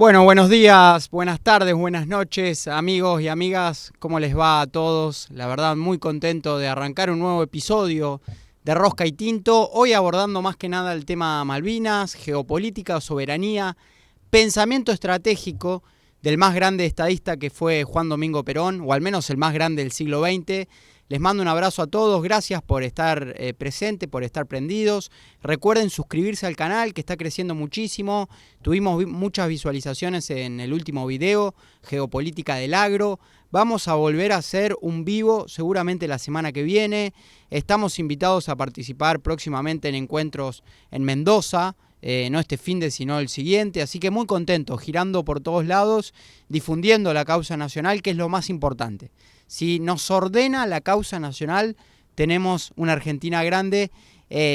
Bueno, buenos días, buenas tardes, buenas noches, amigos y amigas. ¿Cómo les va a todos? La verdad, muy contento de arrancar un nuevo episodio de Rosca y Tinto. Hoy abordando más que nada el tema Malvinas, geopolítica, soberanía, pensamiento estratégico del más grande estadista que fue Juan Domingo Perón, o al menos el más grande del siglo XX. Les mando un abrazo a todos, gracias por estar presentes, por estar prendidos. Recuerden suscribirse al canal que está creciendo muchísimo. Tuvimos muchas visualizaciones en el último video, Geopolítica del Agro. Vamos a volver a hacer un vivo seguramente la semana que viene. Estamos invitados a participar próximamente en encuentros en Mendoza. No este fin de sino el siguiente, así que muy contento, girando por todos lados, difundiendo la causa nacional, que es lo más importante. Si nos ordena la causa nacional, tenemos una Argentina grande.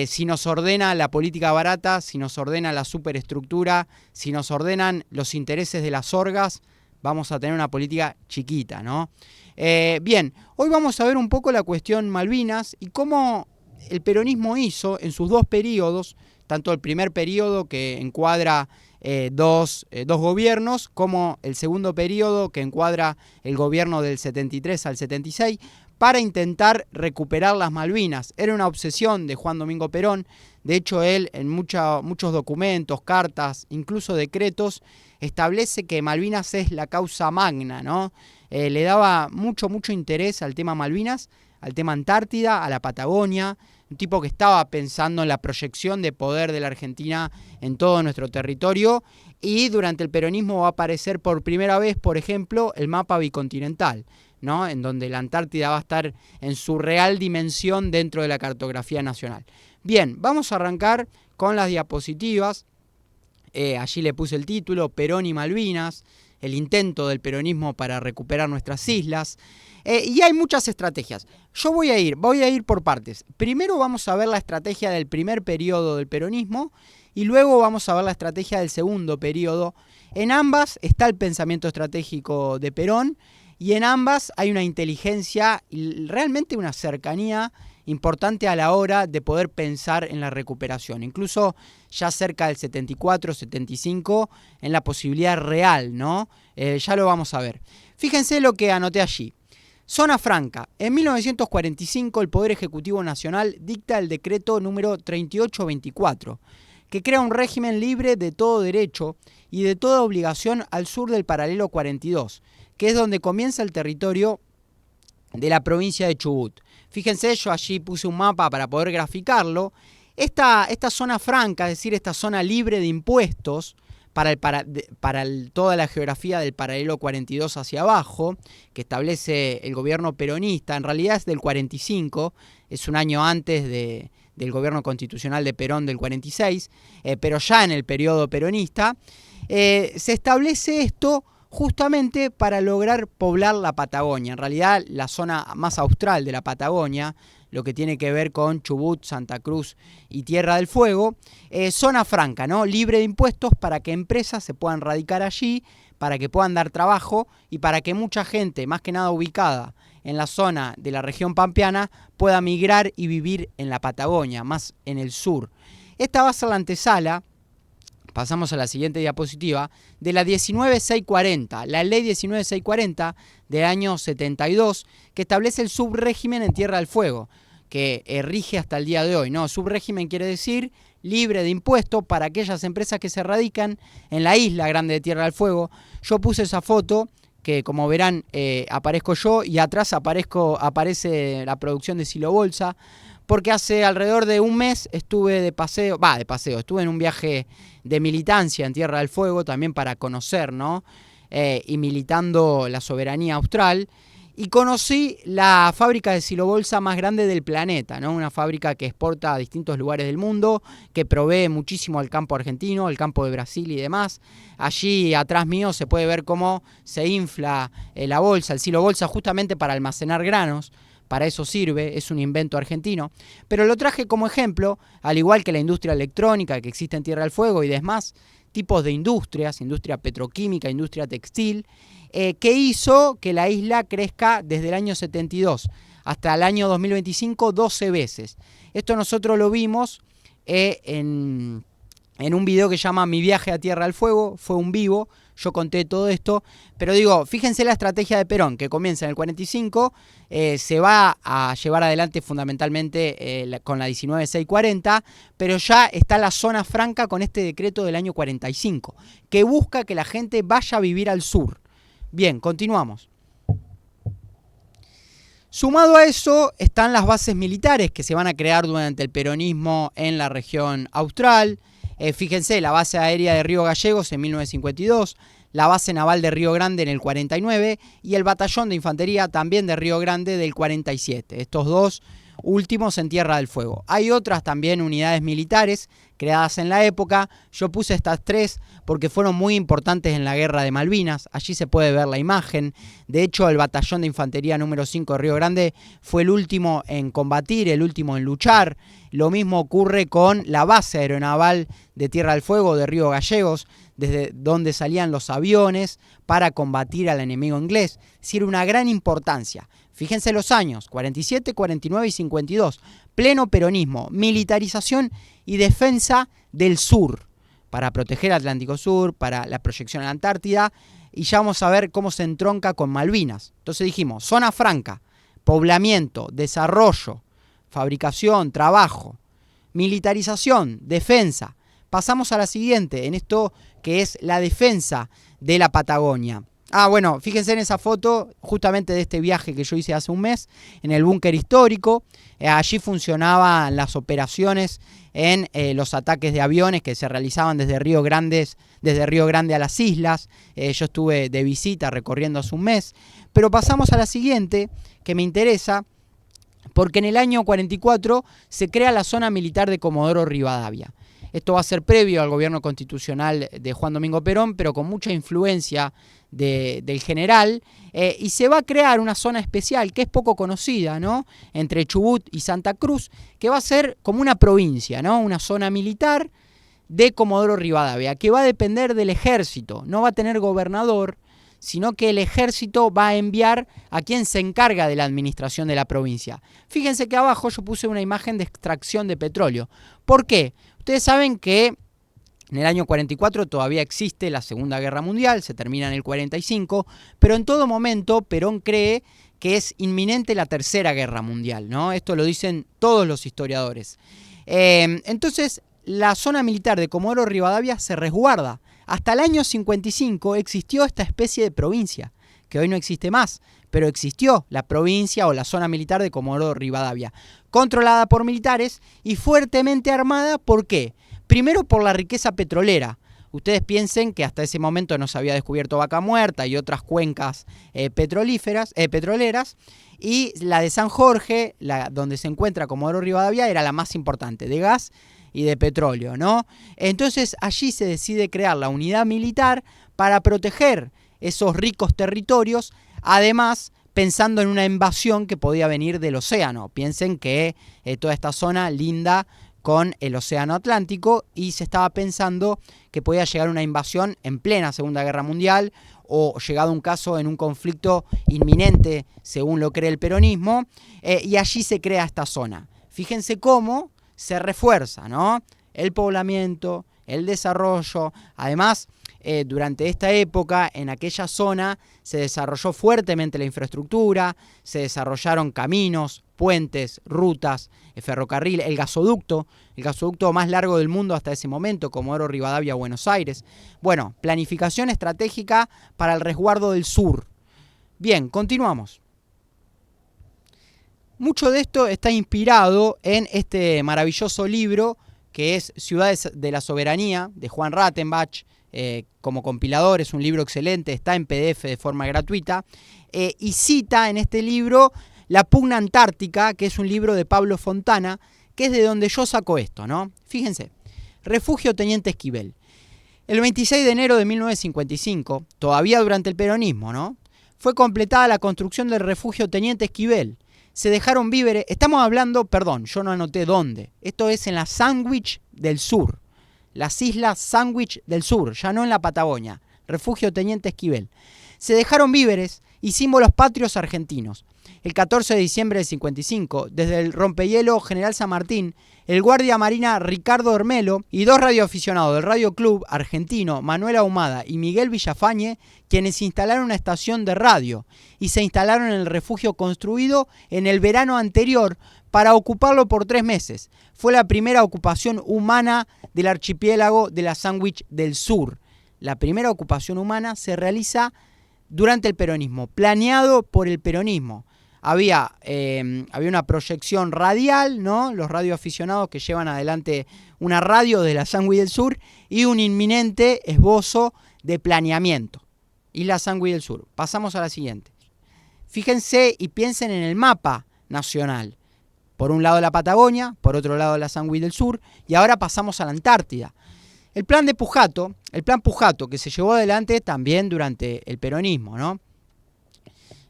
Si nos ordena la política barata, si nos ordena la superestructura, si nos ordenan los intereses de las orgas, vamos a tener una política chiquita, ¿no? Bien, hoy vamos a ver un poco la cuestión Malvinas y cómo el peronismo hizo en sus dos periodos, tanto el primer periodo que encuadra dos gobiernos, como el segundo periodo que encuadra el gobierno del 73 al 76, para intentar recuperar las Malvinas. Era una obsesión de Juan Domingo Perón. De hecho, él en muchos documentos, cartas, incluso decretos, establece que Malvinas es la causa magna, ¿no? Le daba mucho interés al tema Malvinas, al tema Antártida, a la Patagonia. Un tipo que estaba pensando en la proyección de poder de la Argentina en todo nuestro territorio, y durante el peronismo va a aparecer por primera vez, por ejemplo, el mapa bicontinental, ¿no? En donde la Antártida va a estar en su real dimensión dentro de la cartografía nacional. Bien, vamos a arrancar con las diapositivas. Allí le puse el título, Perón y Malvinas, el intento del peronismo para recuperar nuestras islas. Y hay muchas estrategias. Yo voy a ir por partes. Primero vamos a ver la estrategia del primer periodo del peronismo y luego vamos a ver la estrategia del segundo periodo. En ambas está el pensamiento estratégico de Perón y en ambas hay una inteligencia y realmente una cercanía importante a la hora de poder pensar en la recuperación. Incluso ya cerca del 74, 75, en la posibilidad real, ¿no? Ya lo vamos a ver. Fíjense lo que anoté allí. Zona franca. En 1945 el Poder Ejecutivo Nacional dicta el decreto número 3824, que crea un régimen libre de todo derecho y de toda obligación al sur del paralelo 42, que es donde comienza el territorio de la provincia de Chubut. Fíjense, yo allí puse un mapa para poder graficarlo. Esta zona franca, es decir, esta zona libre de impuestos, toda la geografía del paralelo 42 hacia abajo, que establece el gobierno peronista, en realidad es del 45, es un año antes del gobierno constitucional de Perón del 46, pero ya en el periodo peronista, se establece esto justamente para lograr poblar la Patagonia. En realidad, la zona más austral de la Patagonia, lo que tiene que ver con Chubut, Santa Cruz y Tierra del Fuego, zona franca, ¿no? Libre de impuestos para que empresas se puedan radicar allí, para que puedan dar trabajo y para que mucha gente, más que nada ubicada en la zona de la región pampeana, pueda migrar y vivir en la Patagonia, más en el sur. Esta va a ser la antesala. Pasamos a la siguiente diapositiva, de la 19640, la ley 19640 del año 72, que establece el subrégimen en Tierra del Fuego, que rige hasta el día de hoy, ¿no? Subrégimen quiere decir libre de impuestos para aquellas empresas que se radican en la isla grande de Tierra del Fuego. Yo puse esa foto, que como verán aparezco yo y atrás aparece la producción de Silo Bolsa, porque hace alrededor de un mes estuve estuve en un viaje de militancia en Tierra del Fuego, también para conocer, ¿no? Y militando la soberanía austral, y conocí la fábrica de silobolsa más grande del planeta, ¿no? Una fábrica que exporta a distintos lugares del mundo, que provee muchísimo al campo argentino, al campo de Brasil y demás. Allí atrás mío se puede ver cómo se infla la bolsa, el silobolsa, justamente para almacenar granos. Para eso sirve, es un invento argentino, pero lo traje como ejemplo, al igual que la industria electrónica que existe en Tierra del Fuego y demás tipos de industrias, industria petroquímica, industria textil, que hizo que la isla crezca desde el año 72 hasta el año 2025 12 veces. Esto nosotros lo vimos en en un video que se llama Mi viaje a Tierra del Fuego. Fue un vivo, yo conté todo esto, pero digo, fíjense la estrategia de Perón, que comienza en el 45, se va a llevar adelante fundamentalmente con la 19640, pero ya está la zona franca con este decreto del año 45, que busca que la gente vaya a vivir al sur. Bien, continuamos. Sumado a eso están las bases militares que se van a crear durante el peronismo en la región austral. Fíjense, la base aérea de Río Gallegos en 1952, la base naval de Río Grande en el 49 y el batallón de infantería también de Río Grande del 47. Estos dos últimos en Tierra del Fuego. Hay otras también unidades militares creadas en la época. Yo puse estas tres porque fueron muy importantes en la guerra de Malvinas. Allí se puede ver la imagen. De hecho, el batallón de infantería número 5 de Río Grande fue el último en combatir, el último en luchar. Lo mismo ocurre con la base aeronaval de Tierra del Fuego de Río Gallegos, desde donde salían los aviones para combatir al enemigo inglés. Es decir, una gran importancia. Fíjense los años, 47, 49 y 52. Pleno peronismo, militarización y defensa del sur, para proteger Atlántico Sur, para la proyección a la Antártida, y ya vamos a ver cómo se entronca con Malvinas. Entonces dijimos, zona franca, poblamiento, desarrollo, fabricación, trabajo, militarización, defensa. Pasamos a la siguiente, en esto que es la defensa de la Patagonia. Bueno, fíjense en esa foto justamente de este viaje que yo hice hace un mes en el búnker histórico. Allí funcionaban las operaciones en los ataques de aviones que se realizaban desde Río Grande a las islas. Yo estuve de visita recorriendo hace un mes. Pero pasamos a la siguiente, que me interesa, porque en el año 44 se crea la zona militar de Comodoro Rivadavia. Esto va a ser previo al gobierno constitucional de Juan Domingo Perón, pero con mucha influencia del general, y se va a crear una zona especial que es poco conocida, ¿no?, entre Chubut y Santa Cruz, que va a ser como una provincia, ¿no?, una zona militar de Comodoro Rivadavia, que va a depender del ejército, no va a tener gobernador, sino que el ejército va a enviar a quien se encarga de la administración de la provincia. Fíjense que abajo yo puse una imagen de extracción de petróleo. ¿Por qué? Ustedes saben que en el año 44 todavía existe la Segunda Guerra Mundial, se termina en el 45, pero en todo momento Perón cree que es inminente la Tercera Guerra Mundial, ¿no? Esto lo dicen todos los historiadores. Entonces, la zona militar de Comodoro Rivadavia se resguarda. Hasta el año 55 existió esta especie de provincia, que hoy no existe más, pero existió la provincia o la zona militar de Comodoro Rivadavia, controlada por militares y fuertemente armada. ¿Por qué? Primero, por la riqueza petrolera. Ustedes piensen que hasta ese momento no se había descubierto Vaca Muerta y otras cuencas petroleras, y la de San Jorge, donde se encuentra Comodoro Rivadavia, era la más importante, de gas y de petróleo, ¿no? Entonces allí se decide crear la unidad militar para proteger esos ricos territorios, además pensando en una invasión que podía venir del océano. Piensen que toda esta zona linda con el océano Atlántico, y se estaba pensando que podía llegar una invasión en plena Segunda Guerra Mundial, o llegado un caso en un conflicto inminente, según lo cree el peronismo, y allí se crea esta zona. Fíjense cómo se refuerza, ¿no?, el poblamiento, el desarrollo. Además, durante esta época, en aquella zona, se desarrolló fuertemente la infraestructura, se desarrollaron caminos, puentes, rutas, ferrocarril, el gasoducto más largo del mundo hasta ese momento, Comodoro Rivadavia, Buenos Aires. Bueno, planificación estratégica para el resguardo del sur. Bien, continuamos. Mucho de esto está inspirado en este maravilloso libro que es Ciudades de la Soberanía, de Juan Rattenbach, como compilador. Es un libro excelente, está en PDF de forma gratuita, y cita en este libro La Pugna Antártica, que es un libro de Pablo Fontana, que es de donde yo saco esto, ¿no? Fíjense, Refugio Teniente Esquivel. El 26 de enero de 1955, todavía durante el peronismo, ¿no?, fue completada la construcción del Refugio Teniente Esquivel. Se dejaron víveres, estamos hablando, perdón, yo no anoté dónde, esto es en la Sandwich del Sur, las islas Sandwich del Sur, ya no en la Patagonia, Refugio Teniente Esquivel. Se dejaron víveres y símbolos patrios argentinos. el 14 de diciembre del 55, desde el rompehielo General San Martín, el guardia marina Ricardo Hermelo y 2 radioaficionados del Radio Club argentino, Manuel Ahumada y Miguel Villafañe, quienes instalaron una estación de radio y se instalaron en el refugio construido en el verano anterior para ocuparlo por 3 meses. Fue la primera ocupación humana del archipiélago de la Sandwich del Sur. La primera ocupación humana se realiza durante el peronismo, planeado por el peronismo. Había una proyección radial, ¿no? Los radioaficionados que llevan adelante una radio de la Sandwich del Sur y un inminente esbozo de planeamiento. Isla Sandwich del Sur. Pasamos a la siguiente. Fíjense y piensen en el mapa nacional. Por un lado la Patagonia, por otro lado la Sandwich del Sur, y ahora pasamos a la Antártida. El plan Pujato que se llevó adelante también durante el peronismo, ¿no?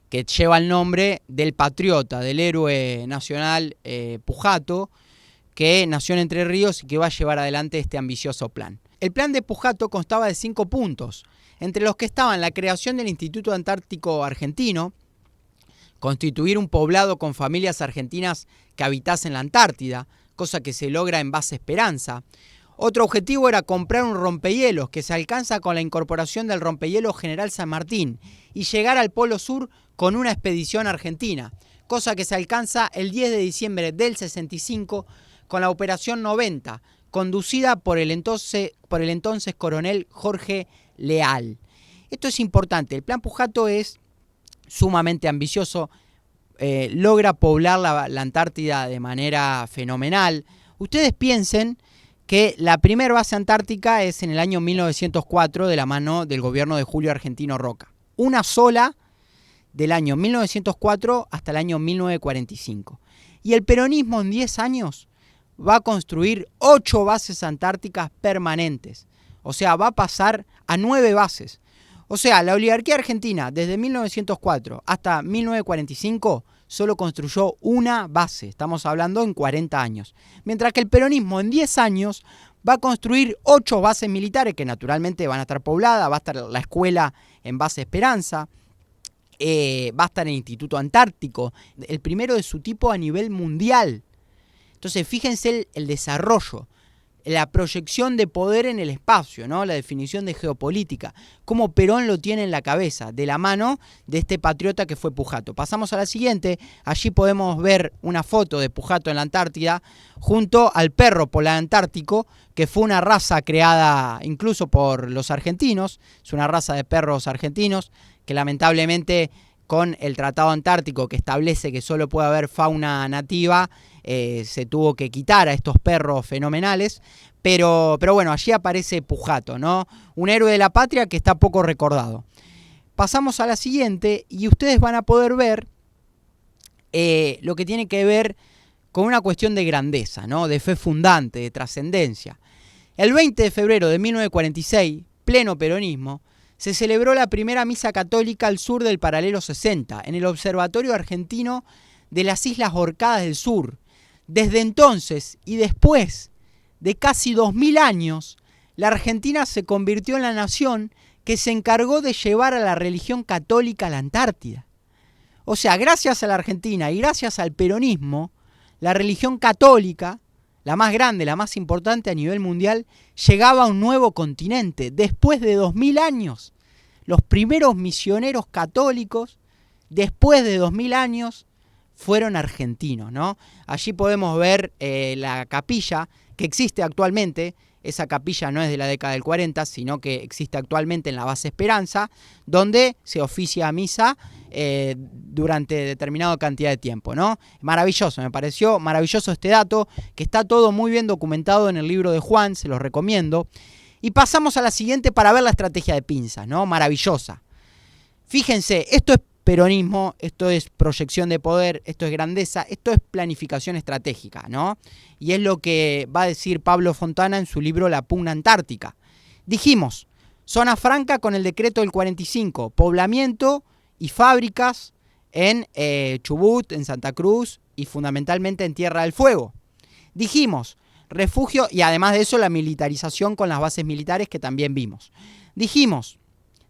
Que lleva el nombre del patriota, del héroe nacional Pujato, que nació en Entre Ríos y que va a llevar adelante este ambicioso plan. El plan de Pujato constaba de 5 puntos, entre los que estaban la creación del Instituto Antártico Argentino, constituir un poblado con familias argentinas que habitasen la Antártida, cosa que se logra en Base Esperanza. Otro objetivo era comprar un rompehielos que se alcanza con la incorporación del rompehielos General San Martín y llegar al Polo Sur con una expedición argentina, cosa que se alcanza el 10 de diciembre del 65 con la Operación 90, conducida por el entonces coronel Jorge Leal. Esto es importante, el plan Pujato es sumamente ambicioso, logra poblar la Antártida de manera fenomenal. Ustedes piensen que la primera base antártica es en el año 1904 de la mano del gobierno de Julio Argentino Roca. Una sola del año 1904 hasta el año 1945. Y el peronismo en 10 años va a construir 8 bases antárticas permanentes. O sea, va a pasar a 9 bases. O sea, la oligarquía argentina desde 1904 hasta 1945 solo construyó una base, estamos hablando en 40 años. Mientras que el peronismo en 10 años va a construir 8 bases militares que naturalmente van a estar pobladas, va a estar la escuela en Base Esperanza, va a estar el Instituto Antártico, el primero de su tipo a nivel mundial. Entonces fíjense el desarrollo, la proyección de poder en el espacio, ¿no? La definición de geopolítica, cómo Perón lo tiene en la cabeza, de la mano de este patriota que fue Pujato. Pasamos a la siguiente, allí podemos ver una foto de Pujato en la Antártida, junto al perro polar antártico, que fue una raza creada incluso por los argentinos, es una raza de perros argentinos, que lamentablemente con el Tratado Antártico que establece que solo puede haber fauna nativa, se tuvo que quitar a estos perros fenomenales, pero bueno, allí aparece Pujato, ¿no? Un héroe de la patria que está poco recordado. Pasamos a la siguiente y ustedes van a poder ver lo que tiene que ver con una cuestión de grandeza, ¿no? De fe fundante, de trascendencia. El 20 de febrero de 1946, pleno peronismo, se celebró la primera misa católica al sur del paralelo 60, en el Observatorio Argentino de las Islas Orcadas del Sur. Desde entonces y después de casi 2000 años, la Argentina se convirtió en la nación que se encargó de llevar a la religión católica a la Antártida. O sea, gracias a la Argentina y gracias al peronismo, la religión católica, la más grande, la más importante a nivel mundial, llegaba a un nuevo continente. Después de 2000 años, los primeros misioneros católicos, después de 2000 años, fueron argentinos, ¿no? Allí podemos ver la capilla que existe actualmente. Esa capilla no es de la década del 40, sino que existe actualmente en la Base Esperanza, donde se oficia misa durante determinada cantidad de tiempo, ¿no? Maravilloso, me pareció maravilloso este dato, que está todo muy bien documentado en el libro de Juan, se los recomiendo. Y pasamos a la siguiente para ver la estrategia de pinzas, ¿no? Maravillosa. Fíjense, esto es peronismo, esto es proyección de poder, esto es grandeza, esto es planificación estratégica, ¿no? Y es lo que va a decir Pablo Fontana en su libro La Pugna Antártica. Dijimos, zona franca con el decreto del 45, poblamiento y fábricas en Chubut, en Santa Cruz y fundamentalmente en Tierra del Fuego. Dijimos, refugio y además de eso la militarización con las bases militares que también vimos. Dijimos,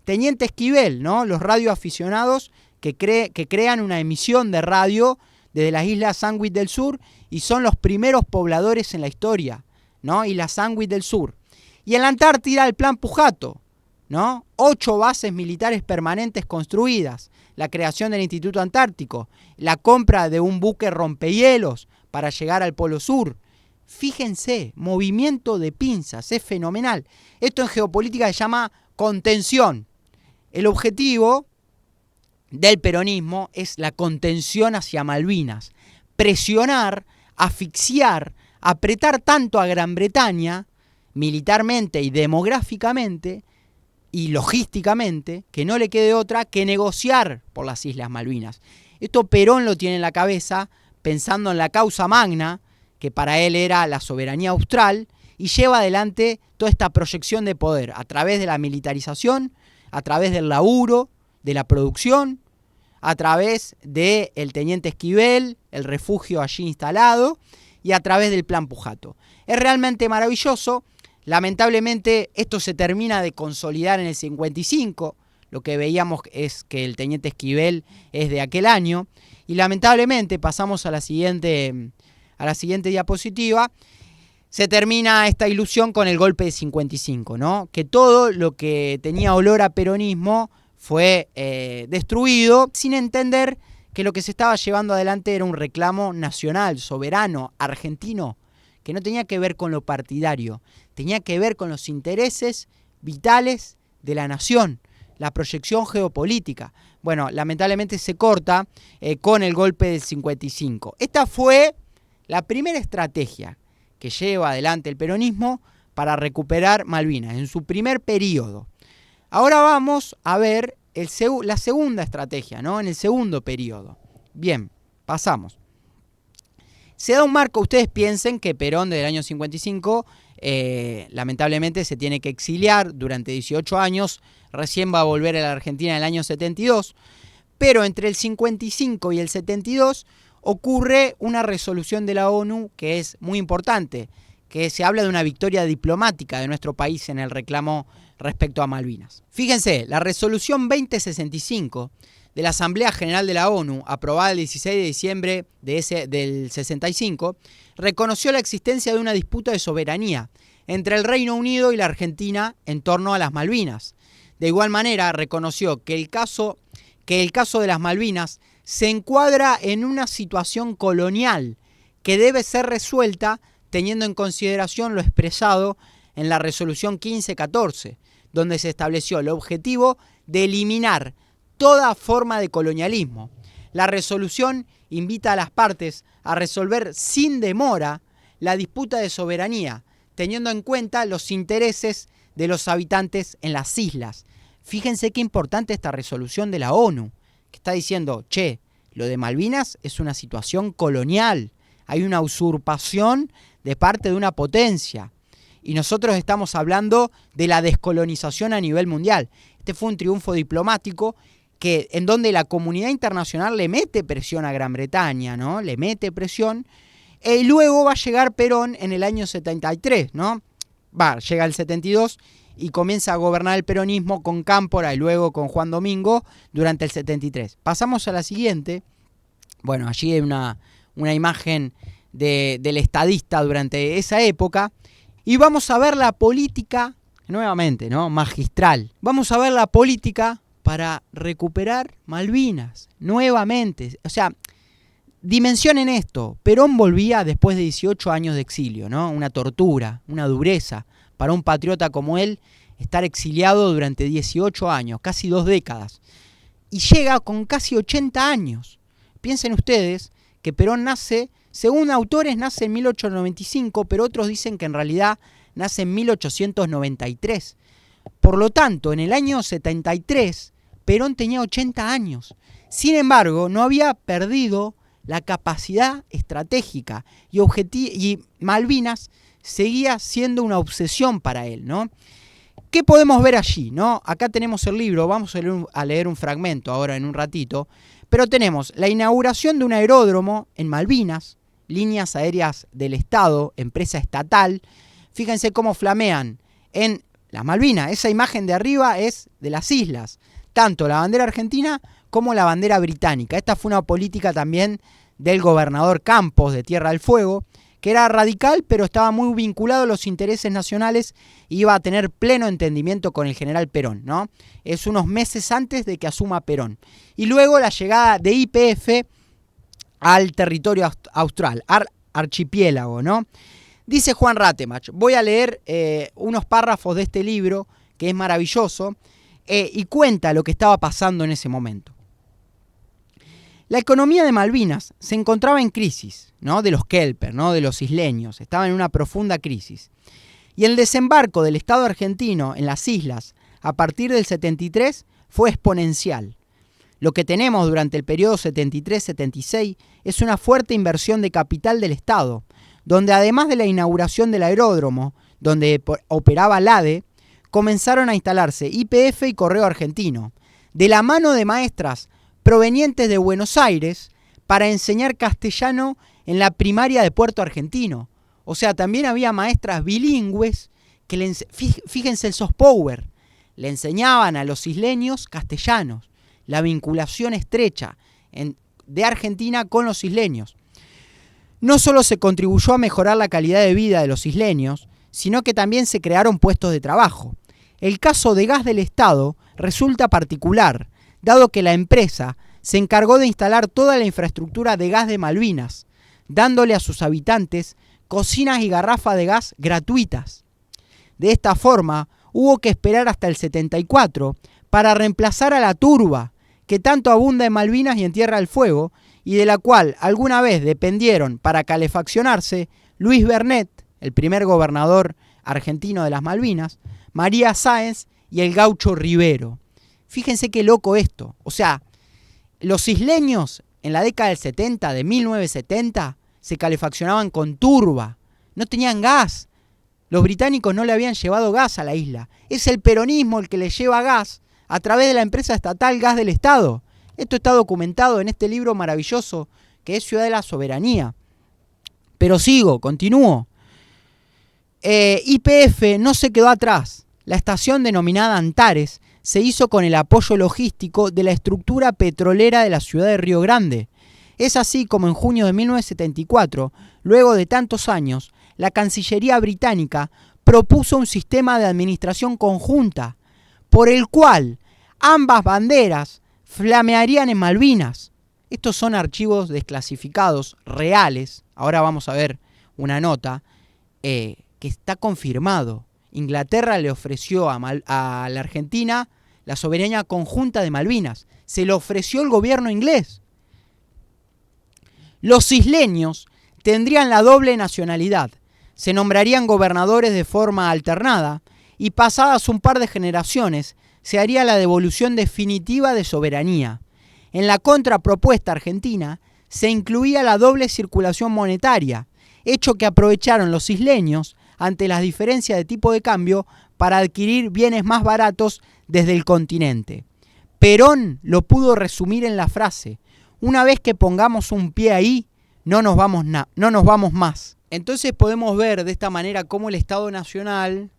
Teniente Esquivel, ¿no? Los radioaficionados que crean una emisión de radio desde las Islas Sandwich del Sur y son los primeros pobladores en la historia, ¿no? Islas Sandwich del Sur. Y en la Antártida el Plan Pujato, ¿no? 8 bases militares permanentes construidas, la creación del Instituto Antártico, la compra de un buque rompehielos para llegar al Polo Sur. Fíjense, movimiento de pinzas, es fenomenal. Esto en geopolítica se llama contención. El objetivo del peronismo es la contención hacia Malvinas. Presionar, asfixiar, apretar tanto a Gran Bretaña, militarmente y demográficamente y logísticamente, que no le quede otra que negociar por las Islas Malvinas. Esto Perón lo tiene en la cabeza pensando en la causa magna, que para él era la soberanía austral, y lleva adelante toda esta proyección de poder a través de la militarización, a través del laburo, de la producción, a través del teniente Esquivel, el refugio allí instalado, y a través del Plan Pujato. Es realmente maravilloso. Lamentablemente esto se termina de consolidar en el 55, lo que veíamos es que el teniente Esquivel es de aquel año, y lamentablemente pasamos a la siguiente diapositiva. Se termina esta ilusión con el golpe de 55, ¿no? Que todo lo que tenía olor a peronismo fue destruido, sin entender que lo que se estaba llevando adelante era un reclamo nacional, soberano, argentino, que no tenía que ver con lo partidario, tenía que ver con los intereses vitales de la nación, la proyección geopolítica. Bueno, lamentablemente se corta con el golpe del 55. Esta fue la primera estrategia que lleva adelante el peronismo para recuperar Malvinas en su primer periodo. Ahora vamos a ver la segunda estrategia, ¿no? En el segundo periodo. Bien, pasamos. Se da un marco, ustedes piensen que Perón desde el año 55 lamentablemente se tiene que exiliar durante 18 años, recién va a volver a la Argentina en el año 72, pero entre el 55 y el 72 ocurre una resolución de la ONU que es muy importante, que se habla de una victoria diplomática de nuestro país en el reclamo respecto a Malvinas. Fíjense, la resolución 2065 de la Asamblea General de la ONU, aprobada el 16 de diciembre del 65, reconoció la existencia de una disputa de soberanía entre el Reino Unido y la Argentina en torno a las Malvinas. De igual manera, reconoció que el caso de las Malvinas se encuadra en una situación colonial que debe ser resuelta teniendo en consideración lo expresado en la resolución 1514, donde se estableció el objetivo de eliminar toda forma de colonialismo. La resolución invita a las partes a resolver sin demora la disputa de soberanía, teniendo en cuenta los intereses de los habitantes en las islas. Fíjense qué importante esta resolución de la ONU, que está diciendo, lo de Malvinas es una situación colonial, hay una usurpación de parte de una potencia. Y nosotros estamos hablando de la descolonización a nivel mundial. Este fue un triunfo diplomático en donde la comunidad internacional le mete presión a Gran Bretaña, ¿no? Le mete presión. Y luego va a llegar Perón en el año 73, ¿no? Llega el 72 y comienza a gobernar el peronismo con Cámpora y luego con Juan Domingo durante el 73. Pasamos a la siguiente. Bueno, allí hay una imagen del estadista durante esa época. Y vamos a ver la política, nuevamente, ¿no? Magistral. Vamos a ver la política para recuperar Malvinas, nuevamente. O sea, dimensionen esto. Perón volvía después de 18 años de exilio, ¿no? Una tortura, una dureza para un patriota como él estar exiliado durante 18 años, casi 2 décadas. Y llega con casi 80 años. Piensen ustedes que Perón nace, según autores nace en 1895, pero otros dicen que en realidad nace en 1893. Por lo tanto, en el año 73, Perón tenía 80 años. Sin embargo, no había perdido la capacidad estratégica y Malvinas seguía siendo una obsesión para él, ¿no? ¿Qué podemos ver allí, no? Acá tenemos el libro, vamos a leer un fragmento ahora en un ratito, pero tenemos la inauguración de un aeródromo en Malvinas, líneas aéreas del Estado, empresa estatal. Fíjense cómo flamean en las Malvinas. Esa imagen de arriba es de las islas. tanto la bandera argentina como la bandera británica. Esta fue una política también del gobernador Campos de Tierra del Fuego, que era radical, pero estaba muy vinculado a los intereses nacionales y iba a tener pleno entendimiento con el general Perón, ¿no? Es unos meses antes de que asuma Perón. Y luego la llegada de YPF al territorio austral, archipiélago, ¿no? Dice Juan Ratemach, voy a leer unos párrafos de este libro, que es maravilloso, y cuenta lo que estaba pasando en ese momento. La economía de Malvinas se encontraba en crisis, ¿no? De los kelper, ¿no? De los isleños, estaba en una profunda crisis. Y el desembarco del Estado argentino en las islas a partir del 73 fue exponencial. Lo que tenemos durante el periodo 73-76 es una fuerte inversión de capital del Estado, donde además de la inauguración del aeródromo, donde operaba la ADE, comenzaron a instalarse YPF y Correo Argentino, de la mano de maestras provenientes de Buenos Aires para enseñar castellano en la primaria de Puerto Argentino. O sea, también había maestras bilingües que, fíjense el soft power, le enseñaban a los isleños castellanos, la vinculación estrecha de Argentina con los isleños. No solo se contribuyó a mejorar la calidad de vida de los isleños, sino que también se crearon puestos de trabajo. El caso de Gas del Estado resulta particular, dado que la empresa se encargó de instalar toda la infraestructura de gas de Malvinas, dándole a sus habitantes cocinas y garrafas de gas gratuitas. De esta forma, hubo que esperar hasta el 74 para reemplazar a la turba, que tanto abunda en Malvinas y en Tierra del Fuego, y de la cual alguna vez dependieron para calefaccionarse Luis Bernet, el primer gobernador argentino de las Malvinas, María Sáenz y el gaucho Rivero. Fíjense qué loco esto. O sea, los isleños en la década del 70, de 1970, se calefaccionaban con turba. No tenían gas. Los británicos no le habían llevado gas a la isla. Es el peronismo el que le lleva gas a través de la empresa estatal Gas del Estado. Esto está documentado en este libro maravilloso que es Ciudad de la Soberanía. Pero continúo. YPF no se quedó atrás. La estación denominada Antares se hizo con el apoyo logístico de la estructura petrolera de la ciudad de Río Grande. Es así como en junio de 1974, luego de tantos años, la Cancillería británica propuso un sistema de administración conjunta, por el cual ambas banderas flamearían en Malvinas. Estos son archivos desclasificados reales. Ahora vamos a ver una nota que está confirmado. Inglaterra le ofreció a la Argentina la soberanía conjunta de Malvinas. Se lo ofreció el gobierno inglés. Los isleños tendrían la doble nacionalidad. Se nombrarían gobernadores de forma alternada y pasadas un par de generaciones se haría la devolución definitiva de soberanía. En la contrapropuesta argentina se incluía la doble circulación monetaria, hecho que aprovecharon los isleños ante las diferencias de tipo de cambio para adquirir bienes más baratos desde el continente. Perón lo pudo resumir en la frase: una vez que pongamos un pie ahí, no nos vamos más. Entonces podemos ver de esta manera cómo el Estado Nacional,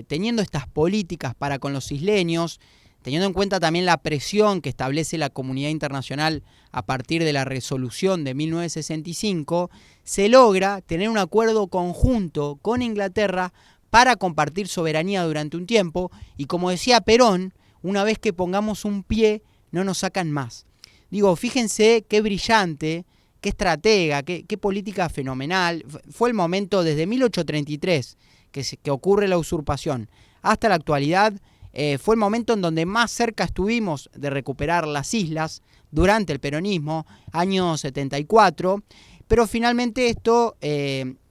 teniendo estas políticas para con los isleños, teniendo en cuenta también la presión que establece la comunidad internacional a partir de la resolución de 1965, se logra tener un acuerdo conjunto con Inglaterra para compartir soberanía durante un tiempo, y como decía Perón, una vez que pongamos un pie, no nos sacan más. Digo, fíjense qué brillante, qué estratega, qué política fenomenal. Fue el momento desde 1833 que ocurre la usurpación hasta la actualidad. Fue el momento en donde más cerca estuvimos de recuperar las islas durante el peronismo, año 74, pero finalmente esto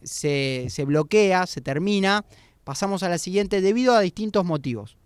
se bloquea, se termina. Pasamos a la siguiente debido a distintos motivos.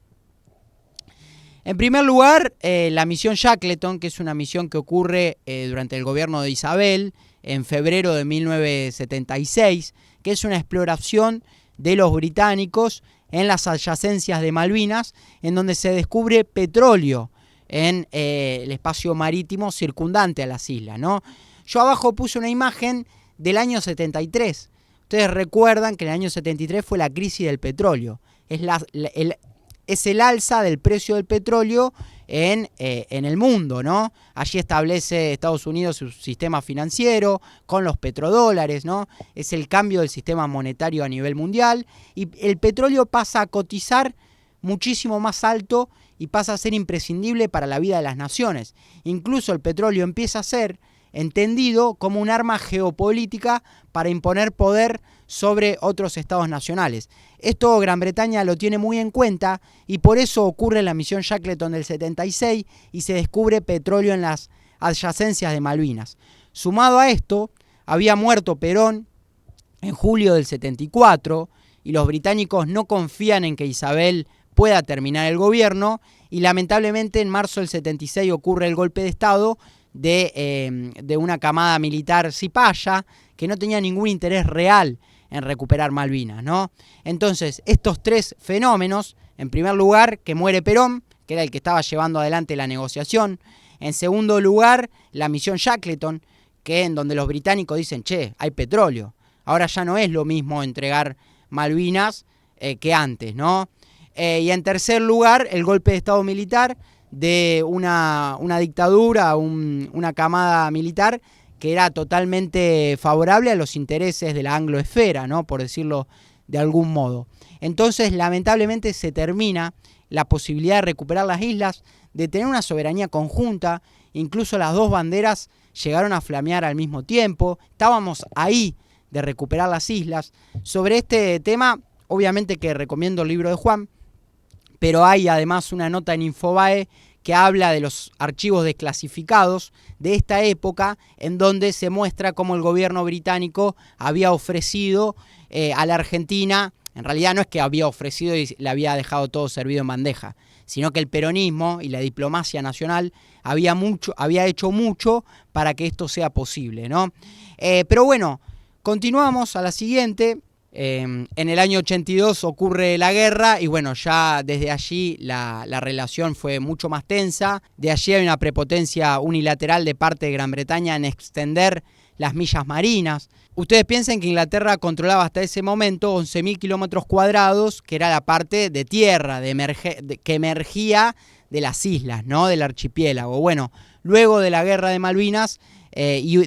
En primer lugar, la misión Shackleton, que es una misión que ocurre durante el gobierno de Isabel, en febrero de 1976, que es una exploración de los británicos en las adyacencias de Malvinas, en donde se descubre petróleo en el espacio marítimo circundante a las islas, ¿no? Yo abajo puse una imagen del año 73. Ustedes recuerdan que en el año 73 fue la crisis del petróleo. Es el alza del precio del petróleo en el mundo, ¿no? Allí establece Estados Unidos su sistema financiero con los petrodólares, ¿no? Es el cambio del sistema monetario a nivel mundial y el petróleo pasa a cotizar muchísimo más alto y pasa a ser imprescindible para la vida de las naciones. Incluso el petróleo empieza a ser entendido como un arma geopolítica para imponer poder sobre otros estados nacionales. Esto Gran Bretaña lo tiene muy en cuenta y por eso ocurre la misión Shackleton del 76 y se descubre petróleo en las adyacencias de Malvinas. Sumado a esto, había muerto Perón en julio del 74 y los británicos no confían en que Isabel pueda terminar el gobierno y lamentablemente en marzo del 76 ocurre el golpe de Estado de una camada militar cipaya que no tenía ningún interés real en recuperar Malvinas, ¿no? Entonces, estos tres fenómenos, en primer lugar, que muere Perón, que era el que estaba llevando adelante la negociación. En segundo lugar, la misión Shackleton, que en donde los británicos dicen, che, hay petróleo. Ahora ya no es lo mismo entregar Malvinas que antes, ¿no? Y en tercer lugar, el golpe de Estado militar de una dictadura, una camada militar que era totalmente favorable a los intereses de la angloesfera, ¿no? Por decirlo de algún modo. Entonces, lamentablemente, se termina la posibilidad de recuperar las islas, de tener una soberanía conjunta, incluso las dos banderas llegaron a flamear al mismo tiempo, estábamos ahí de recuperar las islas. Sobre este tema, obviamente que recomiendo el libro de Juan, pero hay además una nota en Infobae que habla de los archivos desclasificados de esta época, en donde se muestra cómo el gobierno británico había ofrecido a la Argentina, en realidad no es que había ofrecido y le había dejado todo servido en bandeja, sino que el peronismo y la diplomacia nacional había hecho mucho para que esto sea posible, ¿no? Pero bueno, continuamos a la siguiente. En el año 82 ocurre la guerra y bueno, ya desde allí la relación fue mucho más tensa. De allí hay una prepotencia unilateral de parte de Gran Bretaña en extender las millas marinas. Ustedes piensen que Inglaterra controlaba hasta ese momento 11.000 kilómetros cuadrados, que era la parte de tierra que emergía de las islas, ¿no? Del archipiélago. Bueno, luego de la guerra de Malvinas, y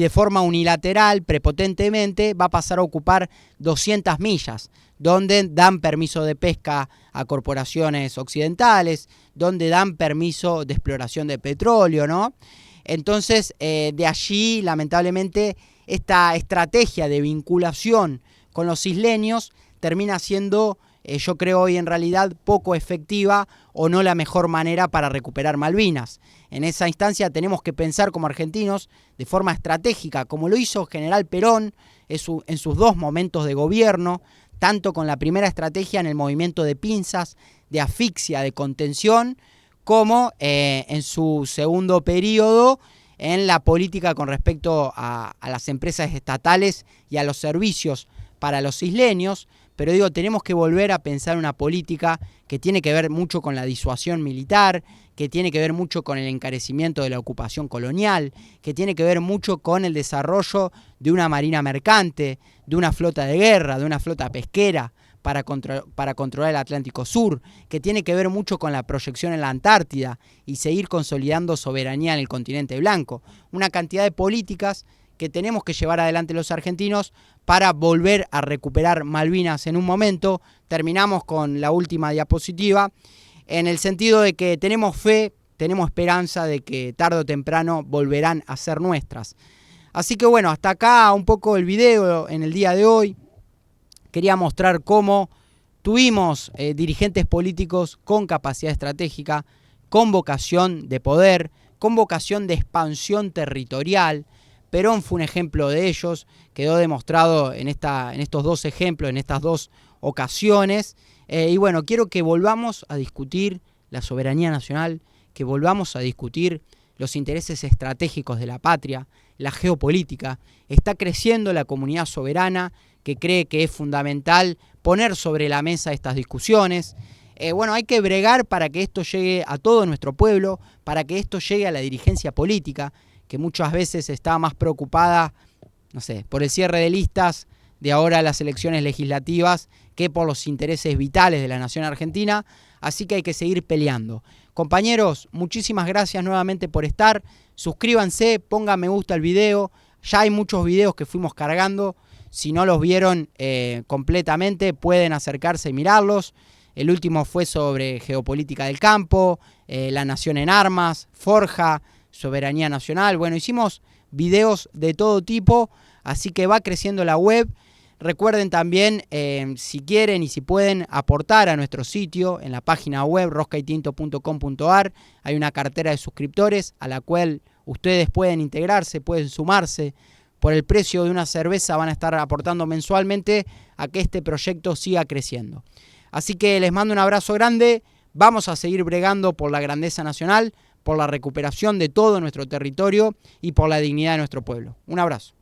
de forma unilateral, prepotentemente, va a pasar a ocupar 200 millas, donde dan permiso de pesca a corporaciones occidentales, donde dan permiso de exploración de petróleo, ¿no? Entonces, de allí, lamentablemente, esta estrategia de vinculación con los isleños termina siendo, yo creo hoy en realidad, poco efectiva o no la mejor manera para recuperar Malvinas. En esa instancia tenemos que pensar como argentinos de forma estratégica, como lo hizo General Perón en sus dos momentos de gobierno, tanto con la primera estrategia en el movimiento de pinzas, de asfixia, de contención, como en su segundo periodo en la política con respecto a las empresas estatales y a los servicios para los isleños. Pero digo, tenemos que volver a pensar una política que tiene que ver mucho con la disuasión militar, que tiene que ver mucho con el encarecimiento de la ocupación colonial, que tiene que ver mucho con el desarrollo de una marina mercante, de una flota de guerra, de una flota pesquera para controlar el Atlántico Sur, que tiene que ver mucho con la proyección en la Antártida y seguir consolidando soberanía en el continente blanco. Una cantidad de políticas que tenemos que llevar adelante los argentinos para volver a recuperar Malvinas en un momento. Terminamos con la última diapositiva, en el sentido de que tenemos fe, tenemos esperanza de que tarde o temprano volverán a ser nuestras. Así que bueno, hasta acá un poco el video en el día de hoy. Quería mostrar cómo tuvimos dirigentes políticos con capacidad estratégica, con vocación de poder, con vocación de expansión territorial. Perón fue un ejemplo de ellos, quedó demostrado en estos dos ejemplos, en estas dos ocasiones. Y bueno, quiero que volvamos a discutir la soberanía nacional, que volvamos a discutir los intereses estratégicos de la patria, la geopolítica. Está creciendo la comunidad soberana que cree que es fundamental poner sobre la mesa estas discusiones. Bueno, hay que bregar para que esto llegue a todo nuestro pueblo, para que esto llegue a la dirigencia política, que muchas veces está más preocupada, no sé, por el cierre de listas de ahora las elecciones legislativas que por los intereses vitales de la nación argentina, así que hay que seguir peleando. Compañeros, muchísimas gracias nuevamente por estar, suscríbanse, pongan me gusta al video, ya hay muchos videos que fuimos cargando, si no los vieron completamente pueden acercarse y mirarlos. El último fue sobre geopolítica del campo, la nación en armas, forja, soberanía nacional. Bueno, hicimos videos de todo tipo, así que va creciendo la web. Recuerden también, si quieren y si pueden, aportar a nuestro sitio en la página web roscaytinto.com.ar. Hay una cartera de suscriptores a la cual ustedes pueden integrarse, pueden sumarse. Por el precio de una cerveza van a estar aportando mensualmente a que este proyecto siga creciendo. Así que les mando un abrazo grande. Vamos a seguir bregando por la grandeza nacional, por la recuperación de todo nuestro territorio y por la dignidad de nuestro pueblo. Un abrazo.